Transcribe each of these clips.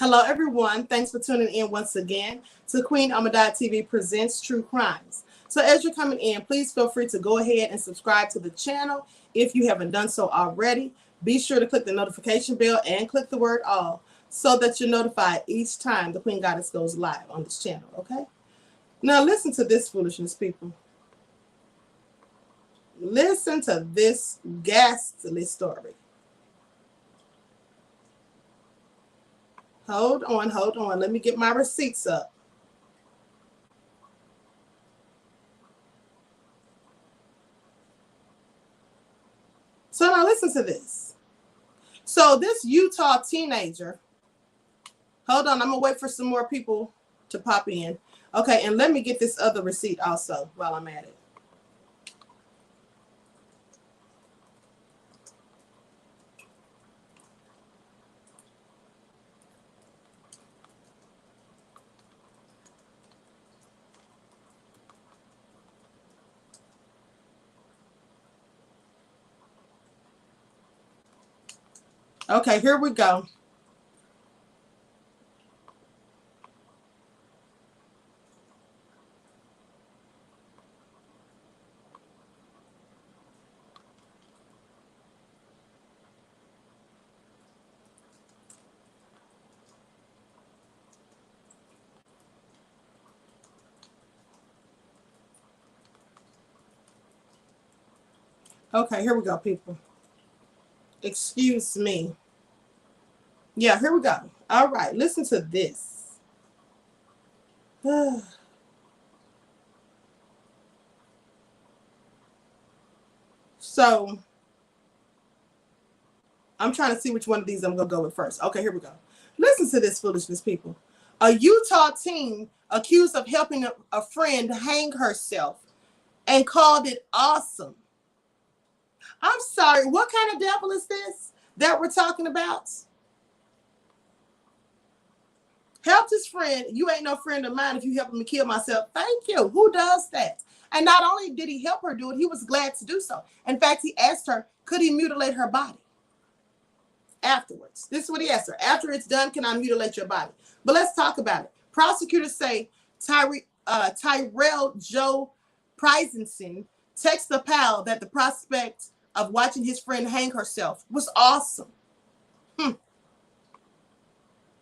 Hello, everyone. Thanks for tuning in once again to Queen Amadad TV Presents True Crimes. So as you're coming in, please feel free to go ahead and subscribe to the channel if you haven't done so already. Be sure to click the notification bell and click the word all so that you're notified each time the Queen Goddess goes live on this channel, okay? Now listen to this foolishness, people. Listen to this ghastly story. Hold on. Let me get my receipts up. So now listen to this. So this Utah teenager, hold on, I'm gonna wait for some more people to pop in. Okay, and let me get this other receipt also while I'm at it. Okay, here we go. Okay, here we go, people. Excuse me. Yeah, here we go. All right, listen to this. So, I'm trying to see which one of these I'm going to go with first. Okay, here we go. Listen to this foolishness, people. A Utah teen accused of helping a friend hang herself and called it awesome. I'm sorry, what kind of devil is this that we're talking about? Helped his friend. You ain't no friend of mine if you helping me kill myself. Thank you. Who does that? And not only did he help her do it, he was glad to do so. In fact, he asked her, could he mutilate her body afterwards? This is what he asked her. After it's done, can I mutilate your body? But let's talk about it. Prosecutors say Tyerell Przybycien texted the pal that the prospect of watching his friend hang herself was awesome.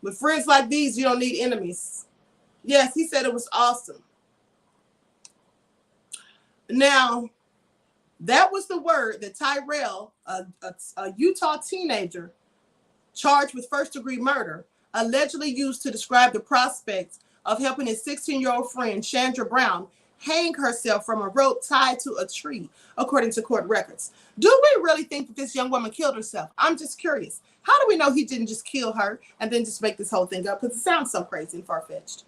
With friends like these, you don't need enemies. Yes, he said it was awesome. Now, that was the word that Tyerell, a Utah teenager charged with first-degree murder, allegedly used to describe the prospect of helping his 16-year-old friend, Chandra Brown, hang herself from a rope tied to a tree, according to court records. Do we really think that this young woman killed herself? I'm just curious. How do we know he didn't just kill her and then just make this whole thing up? Because it sounds so crazy and far-fetched.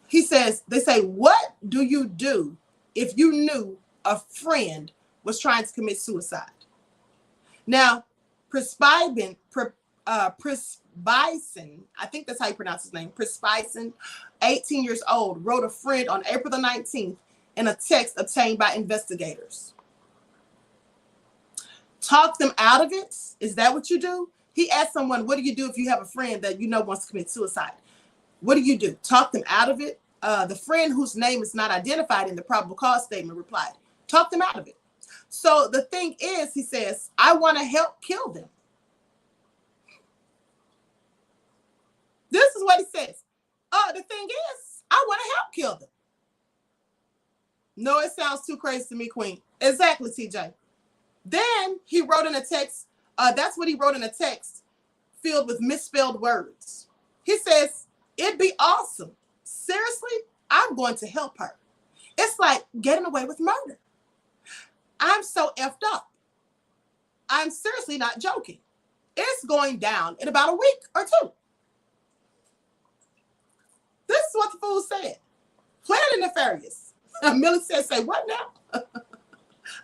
He says, they say, what do you do if you knew a friend was trying to commit suicide? Now, Przybycien, I think that's how you pronounce his name, Przybycien, 18 years old, wrote a friend on April the 19th in a text obtained by investigators. Talk them out of it? Is that what you do? He asked someone, what do you do if you have a friend that you know wants to commit suicide? What do you do? Talk them out of it? The friend whose name is not identified in the probable cause statement replied, talk them out of it. So the thing is, he says, I want to help kill them. This is what he says. The thing is, I want to help kill them. No, it sounds too crazy to me, Queen. Exactly, TJ. Then he wrote in a text, that's what he wrote in a text filled with misspelled words. He says, it'd be awesome. Seriously, I'm going to help her. It's like getting away with murder. I'm so effed up. I'm seriously not joking. It's going down in about a week or two. This is what the fool said. Plain and nefarious. Millie said, say what now?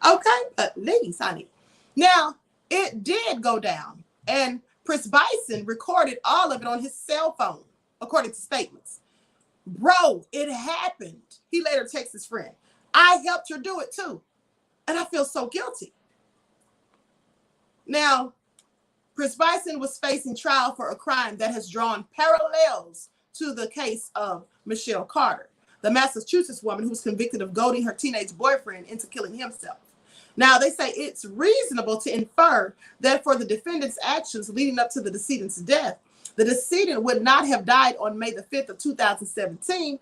Okay, ladies, honey. Now, it did go down, and Przybycien recorded all of it on his cell phone, according to statements. Bro, it happened. He later texted his friend, I helped her do it too, and I feel so guilty. Now, Przybycien was facing trial for a crime that has drawn parallels to the case of Michelle Carter, the Massachusetts woman who was convicted of goading her teenage boyfriend into killing himself. Now, they say it's reasonable to infer that for the defendant's actions leading up to the decedent's death, the decedent would not have died on May the 5th of 2017,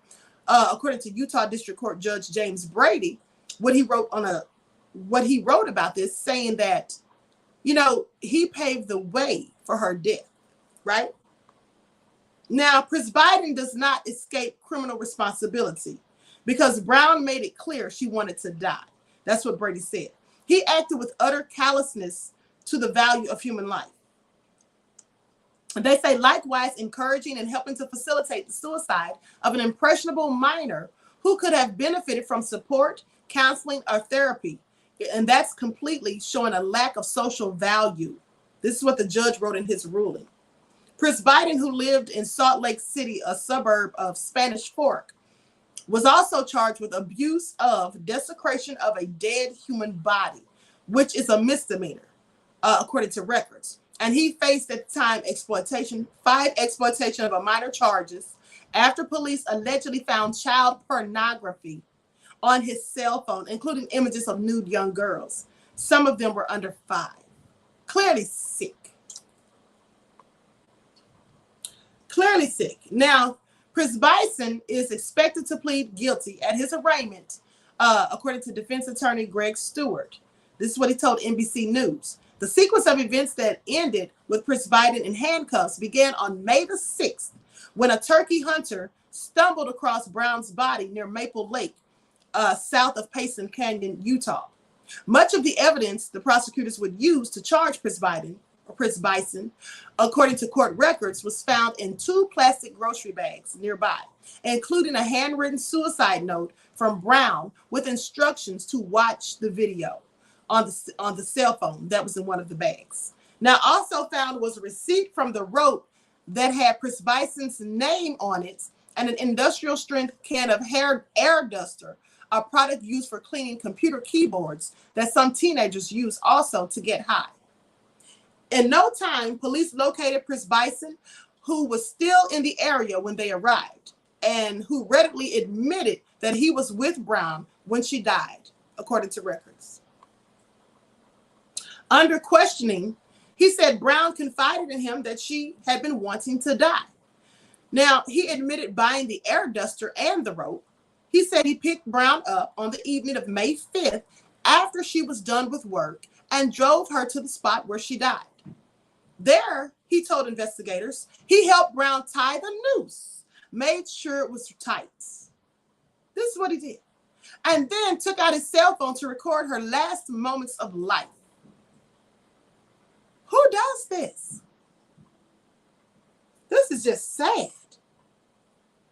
according to Utah District Court Judge James Brady. What he wrote about this, saying that, you know, he paved the way for her death, right? Now, Przybycien does not escape criminal responsibility because Brown made it clear she wanted to die. That's what Brady said. He acted with utter callousness to the value of human life. And they say, likewise, encouraging and helping to facilitate the suicide of an impressionable minor who could have benefited from support, counseling, or therapy. And that's completely showing a lack of social value. This is what the judge wrote in his ruling. Przybycien, who lived in Salt Lake City, a suburb of Spanish Fork, was also charged with abuse of desecration of a dead human body, which is a misdemeanor, according to records. And he faced at the time five exploitation of a minor charges after police allegedly found child pornography on his cell phone, including images of nude young girls. Some of them were under 5. Clearly sick. Clearly sick. Now, Przybycien is expected to plead guilty at his arraignment, according to defense attorney Greg Stewart. This is what he told NBC News. The sequence of events that ended with Przybycien in handcuffs began on May the 6th, when a turkey hunter stumbled across Brown's body near Maple Lake, south of Payson Canyon, Utah. Much of the evidence the prosecutors would use to charge Przybycien, according to court records, was found in 2 plastic grocery bags nearby, including a handwritten suicide note from Brown with instructions to watch the video on the cell phone that was in one of the bags. Now, also found was a receipt from the rope that had Przybycien's name on it and an industrial strength can of air duster, a product used for cleaning computer keyboards that some teenagers use also to get high. In no time, police located Przybycien, who was still in the area when they arrived, and who readily admitted that he was with Brown when she died, according to records. Under questioning, he said Brown confided in him that she had been wanting to die. Now, he admitted buying the air duster and the rope. He said he picked Brown up on the evening of May 5th after she was done with work and drove her to the spot where she died. There, he told investigators, he helped Brown tie the noose, made sure it was tight. This is what he did. And then took out his cell phone to record her last moments of life. Who does this? This is just sad.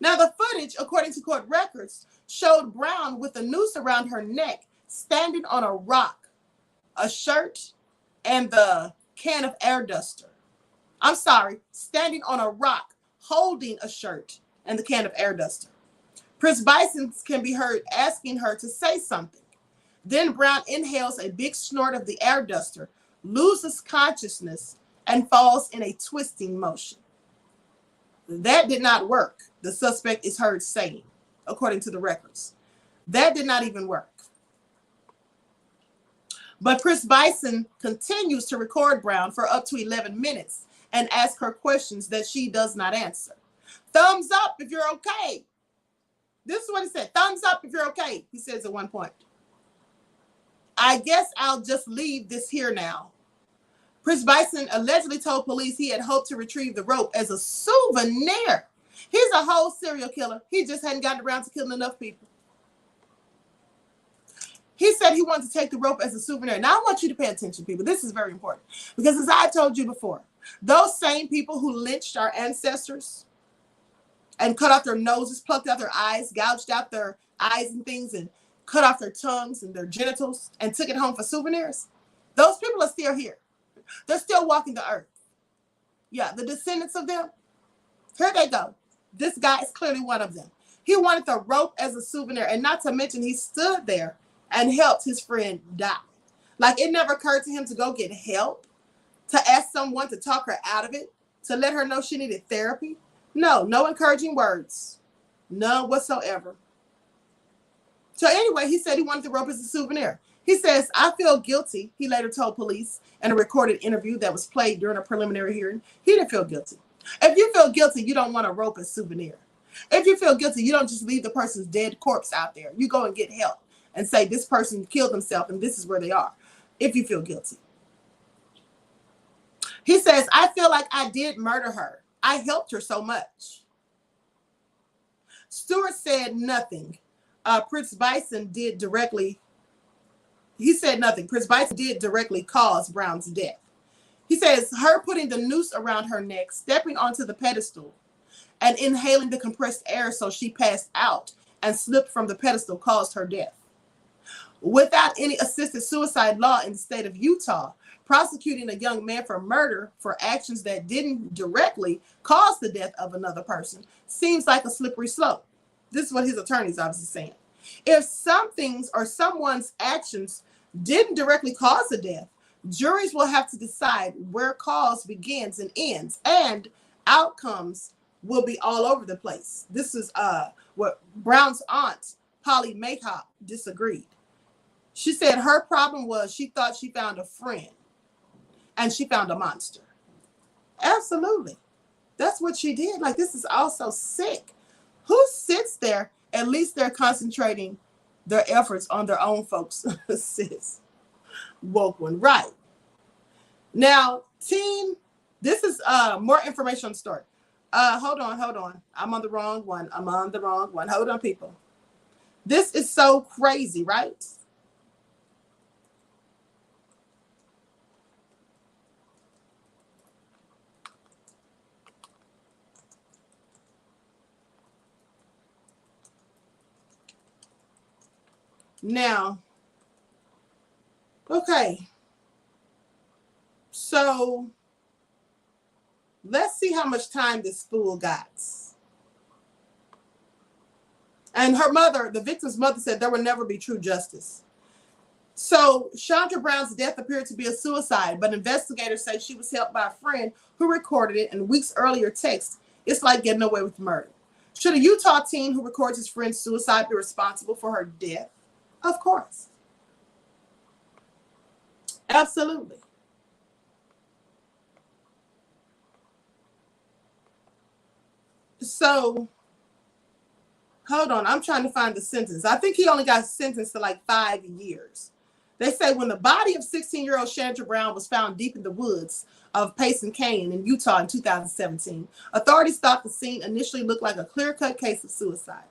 Now, the footage, according to court records, showed Brown with a noose around her neck, standing on a rock, a shirt, and the can of air duster. I'm sorry, standing on a rock, holding a shirt and the can of air duster. Przybycien can be heard asking her to say something. Then Brown inhales a big snort of the air duster, loses consciousness, and falls in a twisting motion. That did not work, the suspect is heard saying, according to the records. That did not even work. But Przybycien continues to record Brown for up to 11 minutes and ask her questions that she does not answer. Thumbs up if you're okay. This is what he said. Thumbs up if you're okay, he says at one point. I guess I'll just leave this here now. Przybycien allegedly told police he had hoped to retrieve the rope as a souvenir. He's a whole serial killer. He just hadn't gotten around to killing enough people. He said he wanted to take the rope as a souvenir. Now, I want you to pay attention, people. This is very important. Because as I told you before, those same people who lynched our ancestors and cut off their noses, plucked out their eyes, gouged out their eyes and things, and cut off their tongues and their genitals and took it home for souvenirs, those people are still here. They're still walking the earth. Yeah, the descendants of them, here they go. This guy is clearly one of them. He wanted the rope as a souvenir, and not to mention he stood there and helped his friend die. Like, it never occurred to him to go get help To ask someone to talk her out of it? To let her know she needed therapy? No encouraging words. None whatsoever. So anyway, he said he wanted the rope as a souvenir. He says, I feel guilty, he later told police in a recorded interview that was played during a preliminary hearing. He didn't feel guilty. If you feel guilty, you don't want a rope as souvenir. If you feel guilty, you don't just leave the person's dead corpse out there. You go and get help and say this person killed himself and this is where they are, if you feel guilty. He says, I feel like I did murder her. I helped her so much. Stewart said nothing. Przybycien did directly. He said nothing. Przybycien did directly cause Brown's death. He says her putting the noose around her neck, stepping onto the pedestal, and inhaling the compressed air so she passed out and slipped from the pedestal caused her death. Without any assisted suicide law in the state of Utah, prosecuting a young man for murder for actions that didn't directly cause the death of another person seems like a slippery slope. This is what his attorney is obviously saying. If some things or someone's actions didn't directly cause the death, juries will have to decide where cause begins and ends, and outcomes will be all over the place. This is what Brown's aunt, Polly Mayhop, disagreed. She said her problem was she thought she found a friend and she found a monster. Absolutely. That's what she did. Like, this is also sick. Who sits there? At least they're concentrating their efforts on their own folks. Sis. Woke one. Right. Now, team, this is more information on the story. Hold on. I'm on the wrong one. Hold on, people. This is so crazy, right? Now, okay. So let's see how much time this fool got. And her mother, the victim's mother, said there will never be true justice. So Chandra Brown's death appeared to be a suicide, but investigators say she was helped by a friend who recorded it, and weeks earlier text, it's like getting away with murder. Should a Utah teen who records his friend's suicide be responsible for her death? Of course. Absolutely. So, hold on. I'm trying to find the sentence. I think he only got sentenced to like 5 years. They say when the body of 16-year-old Chandra Brown was found deep in the woods of Payson Canyon in Utah in 2017, authorities thought the scene initially looked like a clear-cut case of suicide.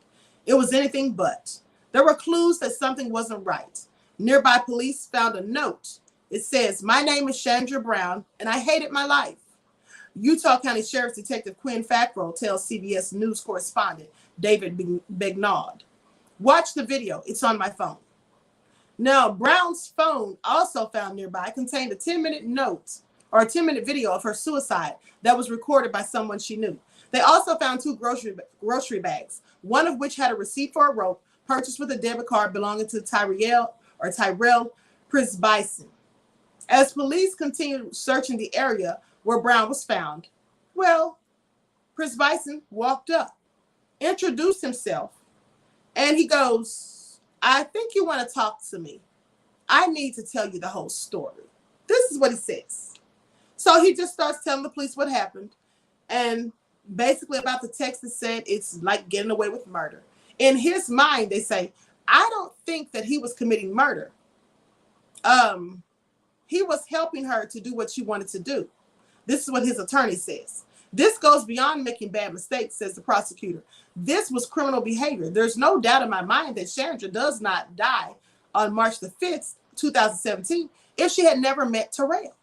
It was anything but. There were clues that something wasn't right. Nearby police found a note. It says, "My name is Chandra Brown, and I hated my life." Utah County Sheriff's Detective QueenAShakur tells CBS News correspondent David Begnaud. Watch the video. It's on my phone. Now, Brown's phone, also found nearby, contained a 10-minute note or a 10-minute video of her suicide that was recorded by someone she knew. They also found 2 grocery bags, one of which had a receipt for a rope purchased with a debit card belonging to Tyerell Przybycien. As police continued searching the area where Brown was found, well, Przybycien walked up, introduced himself, and he goes, "I think you want to talk to me. I need to tell you the whole story." This is what he says. So he just starts telling the police what happened, and basically about the text that said it's like getting away with murder. In his mind, they say, I don't think that he was committing murder. He was helping her to do what she wanted to do. This is what his attorney says. This goes beyond making bad mistakes, says the prosecutor. This was criminal behavior. There's no doubt in my mind that Chandra does not die on March the 5th, 2017, if she had never met Tyerell.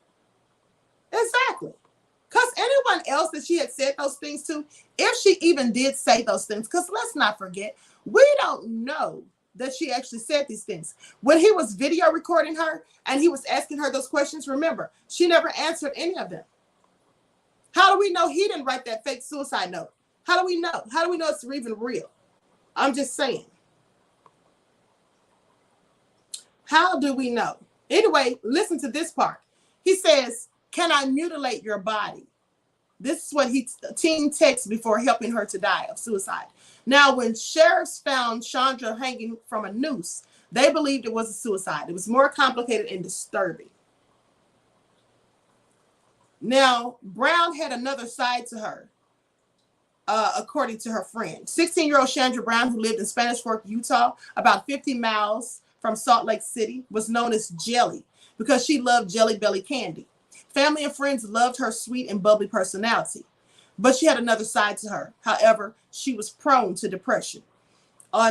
Exactly. Because anyone else that she had said those things to, if she even did say those things, because let's not forget, we don't know that she actually said these things. When he was video recording her and he was asking her those questions, remember, she never answered any of them. How do we know he didn't write that fake suicide note? How do we know? How do we know it's even real? I'm just saying. How do we know? Anyway, listen to this part. He says, Can I mutilate your body? This is what teen texted before helping her to die of suicide. Now, when sheriffs found Chandra hanging from a noose, they believed it was a suicide. It was more complicated and disturbing. Now, Brown had another side to her, according to her friend. 16-year-old Jchandra Brown, who lived in Spanish Fork, Utah, about 50 miles from Salt Lake City, was known as Jelly because she loved Jelly Belly candy. Family and friends loved her sweet and bubbly personality, but she had another side to her. However, she was prone to depression.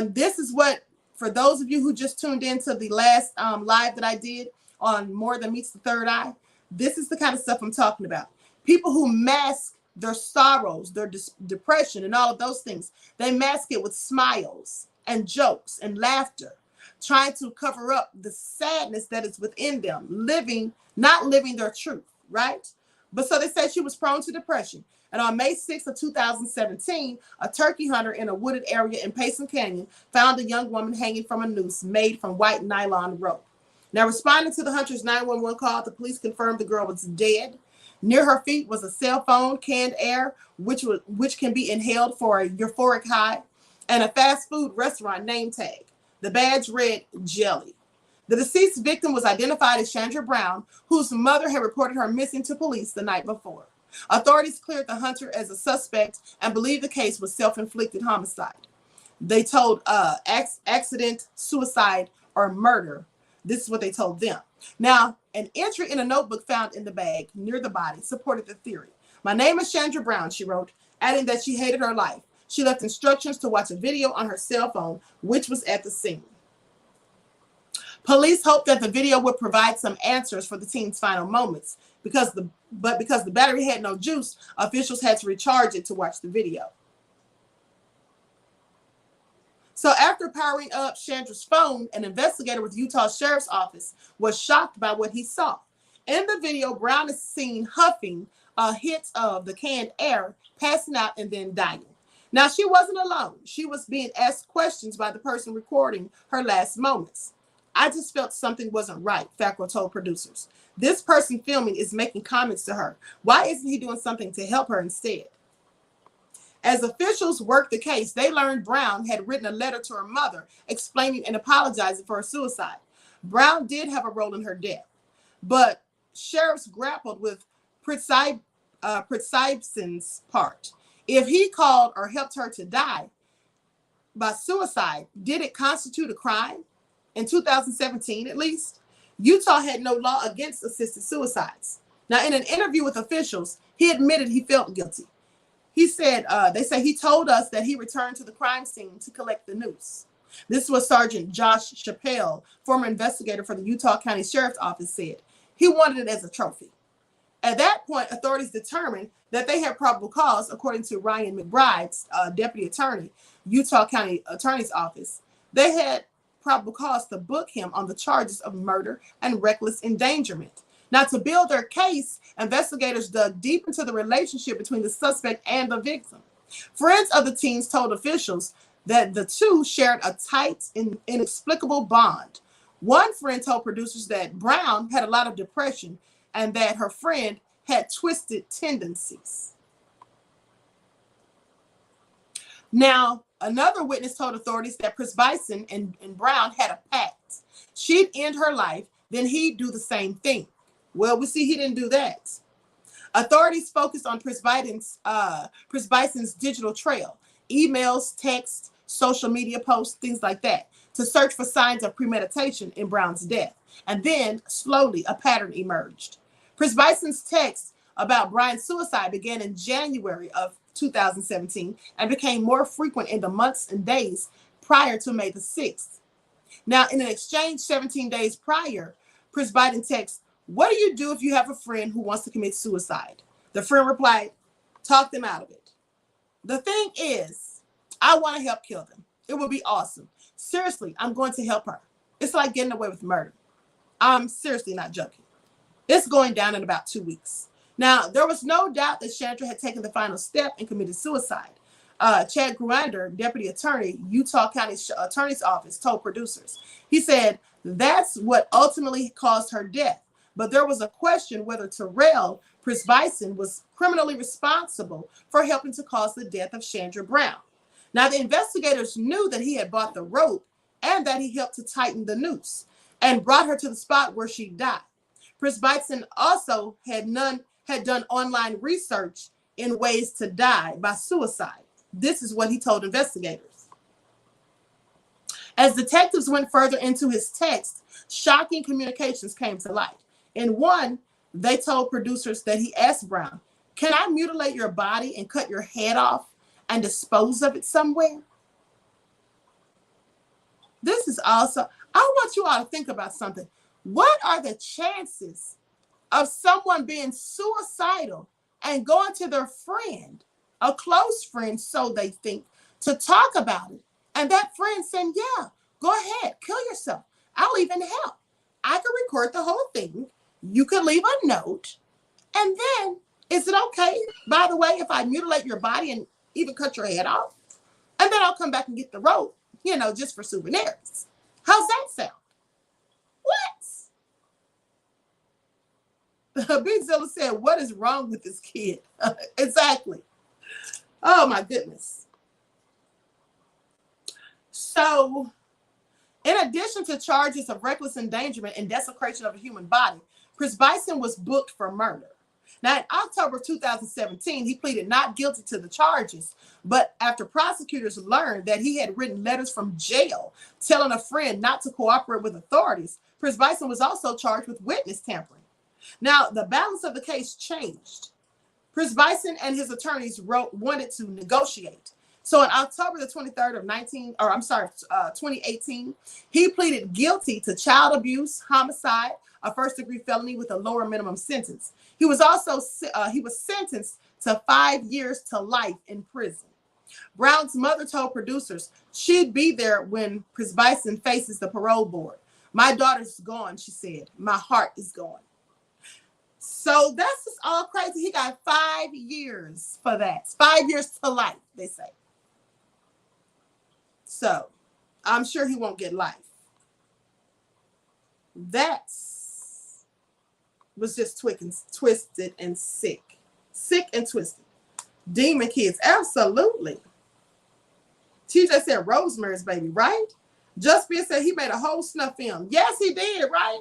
This is what, for those of you who just tuned into the last live that I did on More Than Meets the Third Eye, this is the kind of stuff I'm talking about. People who mask their sorrows, their depression, and all of those things. They mask it with smiles and jokes and laughter, trying to cover up the sadness that is within them, not living their truth. Right? But so they said she was prone to depression. And on May 6th of 2017, a turkey hunter in a wooded area in Payson Canyon found a young woman hanging from a noose made from white nylon rope. Now, responding to the hunter's 911 call, the police confirmed the girl was dead. Near her feet was a cell phone, canned air, which can be inhaled for a euphoric high, and a fast food restaurant name tag. The badge read Jelly. The deceased victim was identified as Chandra Brown, whose mother had reported her missing to police the night before. Authorities cleared the hunter as a suspect and believed the case was self-inflicted homicide. They told accident, suicide, or murder. This is what they told them. Now, an entry in a notebook found in the bag near the body supported the theory. "My name is Chandra Brown," she wrote, adding that she hated her life. She left instructions to watch a video on her cell phone, which was at the scene. Police hoped that the video would provide some answers for the teen's final moments. Because the battery had no juice, officials had to recharge it to watch the video. So after powering up Chandra's phone, an investigator with Utah Sheriff's Office was shocked by what he saw. In the video, Brown is seen huffing hits of the canned air, passing out, and then dying. Now, she wasn't alone. She was being asked questions by the person recording her last moments. "I just felt something wasn't right," Fackrell told producers. "This person filming is making comments to her. Why isn't he doing something to help her instead?" As officials worked the case, they learned Brown had written a letter to her mother explaining and apologizing for her suicide. Brown did have a role in her death, but sheriffs grappled with Przybycien's part. If he called or helped her to die by suicide, did it constitute a crime? In 2017, at least, Utah had no law against assisted suicides. Now, in an interview with officials, he admitted he felt guilty. He said, they say he told us that he returned to the crime scene to collect the noose. This was Sergeant Josh Chappelle, former investigator for the Utah County Sheriff's Office, said. He wanted it as a trophy. At that point, authorities determined that they had probable cause, according to Ryan McBride, deputy attorney, Utah County Attorney's Office. They had probable cause to book him on the charges of murder and reckless endangerment. Now, to build their case, investigators dug deep into the relationship between the suspect and the victim. Friends of the teens told officials that the two shared a tight and inexplicable bond. One friend told producers that Brown had a lot of depression and that her friend had twisted tendencies. Now, another witness told authorities that Przybycien and Brown had a pact. She'd end her life, then he'd do the same thing. Well, we see he didn't do that. Authorities focused on Przybycien's digital trail, emails, texts, social media posts, things like that, to search for signs of premeditation in Brown's death. And then, slowly, a pattern emerged. Przybycien's text about Brown's suicide began in January of 2017 and became more frequent in the months and days prior to May the 6th. Now, in an exchange 17 days prior, Przybycien texts, "What do you do if you have a friend who wants to commit suicide?" The friend replied, "Talk them out of it." The thing is, I want to help kill them. It would be awesome. Seriously, I'm going to help her. It's like getting away with murder. I'm seriously not joking. It's going down in about 2 weeks. Now, there was no doubt that Chandra had taken the final step and committed suicide. Chad Gruander, deputy attorney, Utah County Attorney's Office, told producers. He said, "That's what ultimately caused her death. but there was a question whether Tyerell Przybycien was criminally responsible for helping to cause the death of Chandra Brown. Now, the investigators knew that he had bought the rope and that he helped to tighten the noose and brought her to the spot where she died. Przybycien also had done online research in ways to die by suicide. This is what he told investigators. As detectives went further into his text, shocking communications came to light. In one, they told producers that he asked Brown, "Can I mutilate your body and cut your head off and dispose of it somewhere?" This is also, I want you all to think about something. What are the chances of someone being suicidal and going to their friend, a close friend, so they think, to talk about it, and that friend saying, "Yeah, go ahead, kill yourself. I'll even help. I can record the whole thing. You can leave a note. And then, is it okay, by the way, if I mutilate your body and even cut your head off? And then I'll come back and get the rope, just for souvenirs." How's that sound? What? Big Zilla said, "What is wrong with this kid?" Exactly. Oh, my goodness. So, in addition to charges of reckless endangerment and desecration of a human body, Przybycien was booked for murder. Now, in October 2017, he pleaded not guilty to the charges, but after prosecutors learned that he had written letters from jail telling a friend not to cooperate with authorities, Przybycien was also charged with witness tampering. Now, the balance of the case changed. Przybycien and his attorneys wanted to negotiate. So on October the 23rd of 2018, he pleaded guilty to child abuse, homicide, a first-degree felony with a lower minimum sentence. He was sentenced to 5 years to life in prison. Brown's mother told producers she'd be there when Przybycien faces the parole board. "My daughter's gone," she said. "My heart is gone." So that's just all crazy. He got 5 years for that. 5 years to life, they say. So I'm sure he won't get life. That was just twisted and sick. Sick and twisted. Demon kids, absolutely. TJ said Rosemary's Baby, right? Just Beer said he made a whole snuff film. Yes, he did, right?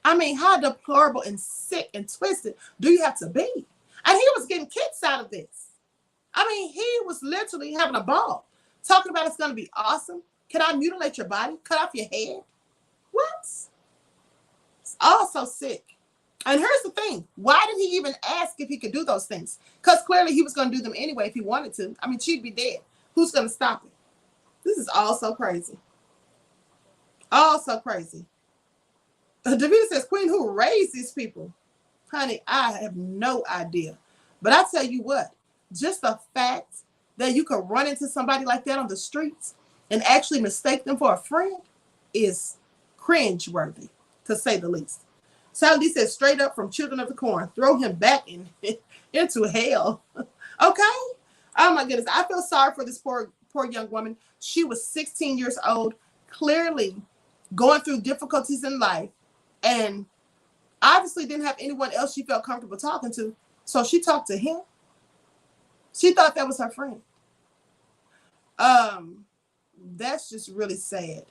I mean, how deplorable and sick and twisted do you have to be? And he was getting kicks out of this. I mean, he was literally having a ball, talking about it's going to be awesome. Can I mutilate your body? Cut off your head? What? It's all so sick. And here's the thing. Why did he even ask if he could do those things? Because clearly he was going to do them anyway if he wanted to. I mean, she'd be dead. Who's going to stop it? This is all so crazy. All so crazy. Davida says, "Queen, who raised these people?" Honey, I have no idea. But I tell you what, just the fact that you could run into somebody like that on the streets and actually mistake them for a friend is cringe-worthy, to say the least. Sally says, "Straight up from Children of the Corn, throw him back into hell." Okay? Oh my goodness. I feel sorry for this poor young woman. She was 16 years old, clearly going through difficulties in life, and obviously didn't have anyone else she felt comfortable talking to. So she talked to him. She thought that was her friend. That's just really sad.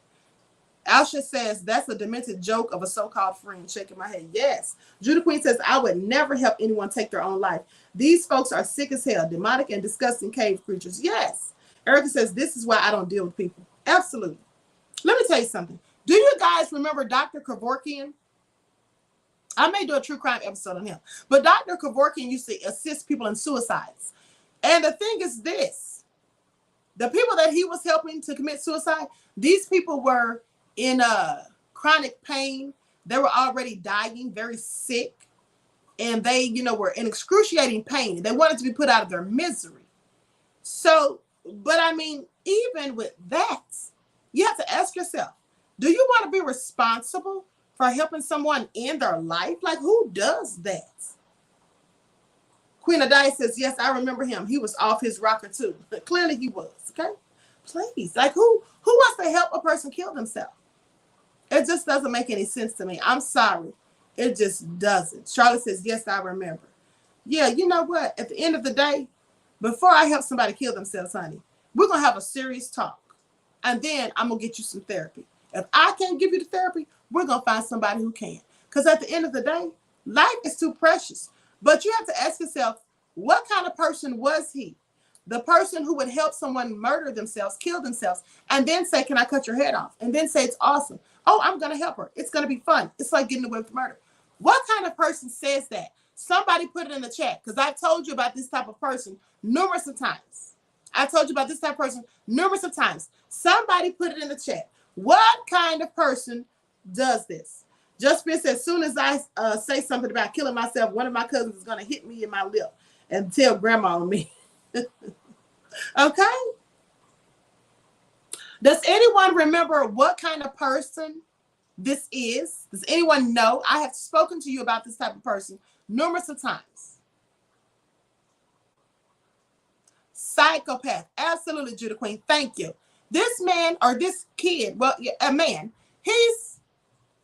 Alsha says, "That's a demented joke of a so-called friend." Shaking my head. Yes. Judah Queen says, "I would never help anyone take their own life. These folks are sick as hell, demonic and disgusting cave creatures." Yes. Erica says, "This is why I don't deal with people." Absolutely. Let me tell you something. Do you guys remember Dr. Kevorkian? I may do a true crime episode on him. But Dr. Kevorkian used to assist people in suicides. And the thing is this. The people that he was helping to commit suicide, these people were in chronic pain. They were already dying, very sick. And they, were in excruciating pain. They wanted to be put out of their misery. So, but I mean, even with that, you have to ask yourself, do you want to be responsible for helping someone end their life? Like, who does that? Queen Adai says, "Yes, I remember him. He was off his rocker too." But clearly he was, okay? Please, like who wants to help a person kill themselves? It just doesn't make any sense to me. I'm sorry. It just doesn't. Charlotte says, yes, I remember. Yeah, you know what? At the end of the day, before I help somebody kill themselves, honey, we're going to have a serious talk. And then I'm going to get you some therapy. If I can't give you the therapy, we're going to find somebody who can. Because at the end of the day, life is too precious. But you have to ask yourself, what kind of person was he? The person who would help someone murder themselves, kill themselves, and then say, can I cut your head off? And then say, it's awesome. Oh, I'm going to help her. It's going to be fun. It's like getting away with murder. What kind of person says that? Somebody put it in the chat, because I've told you about this type of person numerous of times. I told you about this type of person numerous of times. Somebody put it in the chat. What kind of person does this? Just says, as soon as I say something about killing myself, one of my cousins is going to hit me in my lip and tell grandma and me. Okay? Does anyone remember what kind of person this is? Does anyone know? I have spoken to you about this type of person numerous of times. Psychopath. Absolutely, Judah Queen. Thank you. This man or this kid, well, a man, he's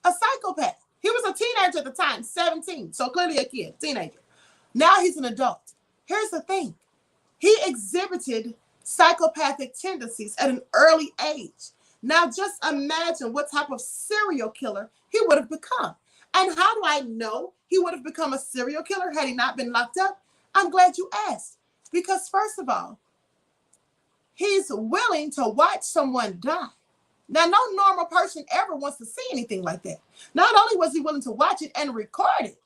a psychopath. He was a teenager at the time, 17. So clearly a kid, teenager. Now he's an adult. Here's the thing. He exhibited psychopathic tendencies at an early age. Now just imagine what type of serial killer he would have become. And how do I know he would have become a serial killer had he not been locked up? I'm glad you asked. Because first of all, he's willing to watch someone die. Now, no normal person ever wants to see anything like that. Not only was he willing to watch it and record it,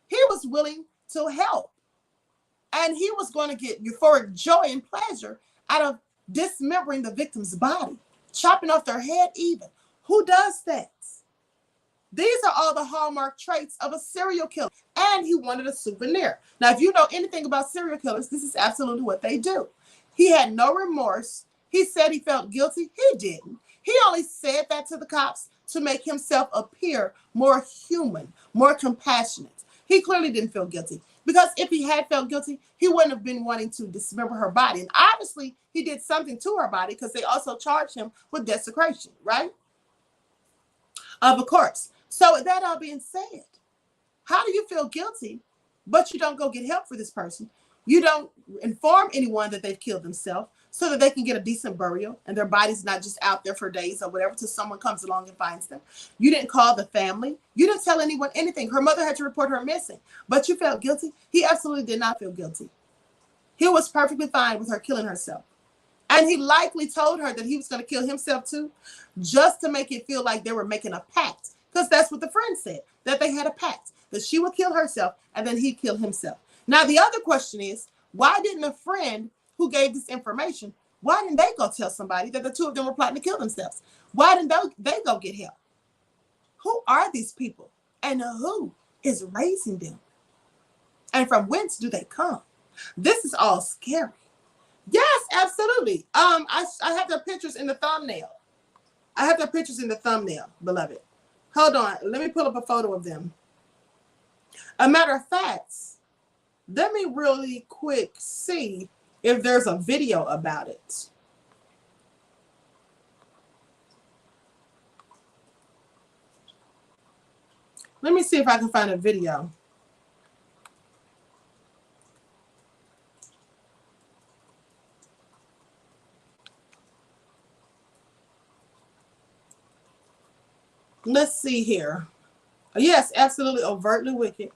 he was willing to help. And he was going to get euphoric joy and pleasure out of dismembering the victim's body, chopping off their head even. Who does that? These are all the hallmark traits of a serial killer. And he wanted a souvenir. Now, if you know anything about serial killers, this is absolutely what they do. He had no remorse. He said he felt guilty. He didn't. He only said that to the cops to make himself appear more human, more compassionate. He clearly didn't feel guilty. Because if he had felt guilty, he wouldn't have been wanting to dismember her body. And obviously, he did something to her body because they also charged him with desecration, right? Of a corpse. So with that all being said, how do you feel guilty, but you don't go get help for this person? You don't inform anyone that they've killed themselves so that they can get a decent burial and their body's not just out there for days or whatever till someone comes along and finds them. You didn't call the family. You didn't tell anyone anything. Her mother had to report her missing, but you felt guilty. He absolutely did not feel guilty. He was perfectly fine with her killing herself. And he likely told her that he was going to kill himself too, just to make it feel like they were making a pact. Because that's what the friend said, that they had a pact, that she would kill herself and then he'd kill himself. Now, the other question is, why didn't a friend who gave this information, why didn't they go tell somebody that the two of them were plotting to kill themselves? Why didn't they go get help? Who are these people? And who is raising them? And from whence do they come? This is all scary. Yes, absolutely. I have their pictures in the thumbnail. I have their pictures in the thumbnail, beloved. Hold on. Let me pull up a photo of them. A matter of fact, let me really quick see if there's a video about it. Let me see if I can find a video. Let's see here. Yes, absolutely overtly wicked.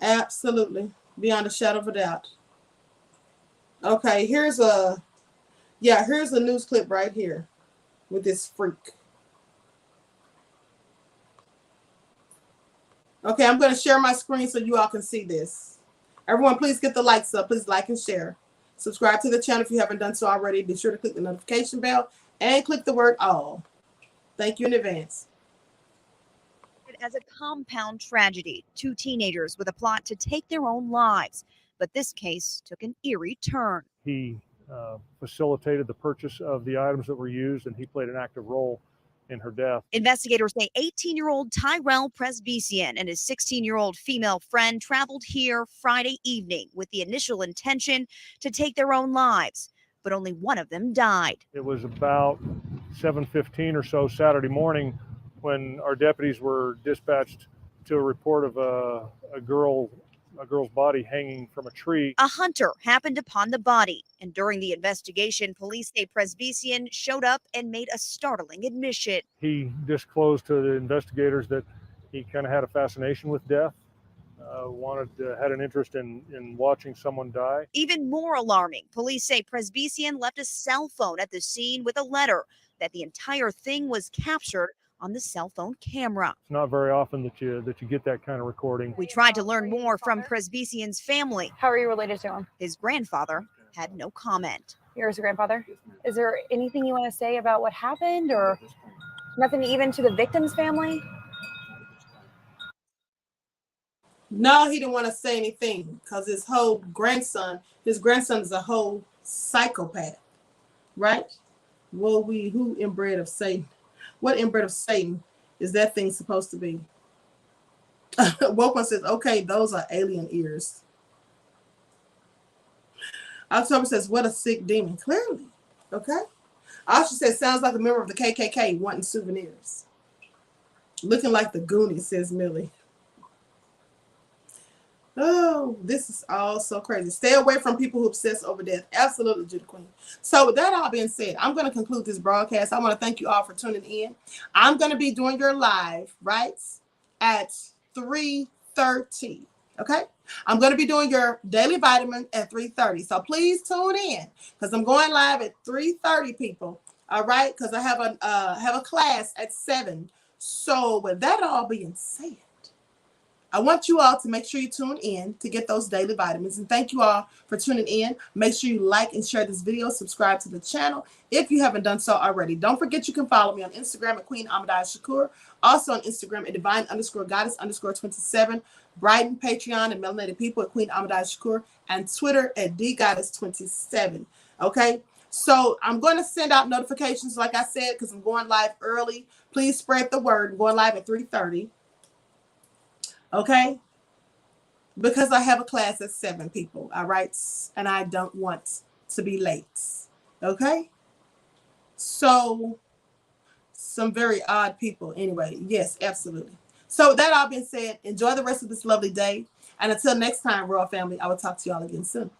Absolutely. Beyond a shadow of a doubt. Okay, here's a news clip right here with this freak. Okay, I'm going to share my screen so you all can see this. Everyone, please get the likes up. Please like and share. Subscribe to the channel if you haven't done so already. Be sure to click the notification bell and click the word all. Thank you in advance. As a compound tragedy, two teenagers with a plot to take their own lives. But this case took an eerie turn. He facilitated the purchase of the items that were used, and he played an active role in her death. Investigators say 18-year-old Tyerell Przybycien and his 16-year-old female friend traveled here Friday evening with the initial intention to take their own lives, but only one of them died. It was about 7:15 or so Saturday morning when our deputies were dispatched to a report of a girl's body hanging from a tree. A hunter happened upon the body, and during the investigation, police say Przybycien showed up and made a startling admission. He disclosed to the investigators that he kind of had a fascination with death, had an interest in watching someone die. Even more alarming, police say Przybycien left a cell phone at the scene with a letter that the entire thing was captured on the cell phone camera. It's not very often that you get that kind of recording. We tried to learn more from Przybycien's family. How are you related to him? His grandfather had no comment. You're his grandfather? Is there anything you want to say about what happened, or nothing even to the victim's family? No, he didn't want to say anything because his grandson is a whole psychopath, right? Well, who inbred of Satan? What inbred of Satan is that thing supposed to be? Woke says, okay, those are alien ears. October says, what a sick demon. Clearly, okay. Asha says, sounds like a member of the KKK wanting souvenirs. Looking like the Goonies, says Millie. Oh, this is all so crazy. Stay away from people who obsess over death. Absolutely, Judah Queen. So with that all being said, I'm going to conclude this broadcast. I want to thank you all for tuning in. I'm going to be doing your live, right, at 3:30. Okay? I'm going to be doing your daily vitamin at 3:30. So please tune in because I'm going live at 3:30, people. All right? Because I have a class at 7. So with that all being said, I want you all to make sure you tune in to get those daily vitamins. And thank you all for tuning in. Make sure you like and share this video. Subscribe to the channel if you haven't done so already. Don't forget you can follow me on Instagram at QueenAShakur. Also on Instagram at divine_goddess_27. Brighton, Patreon, and melanated people at QueenAShakur. And Twitter at dgoddess27. Okay? So I'm going to send out notifications, like I said, because I'm going live early. Please spread the word. I'm going live at 3:30. Okay, because I have a class at 7, people. All right, and I don't want to be late. Okay, so some very odd people. Anyway, yes, absolutely. So with that all being said, enjoy the rest of this lovely day, and until next time, Royal Family, I will talk to you all again soon.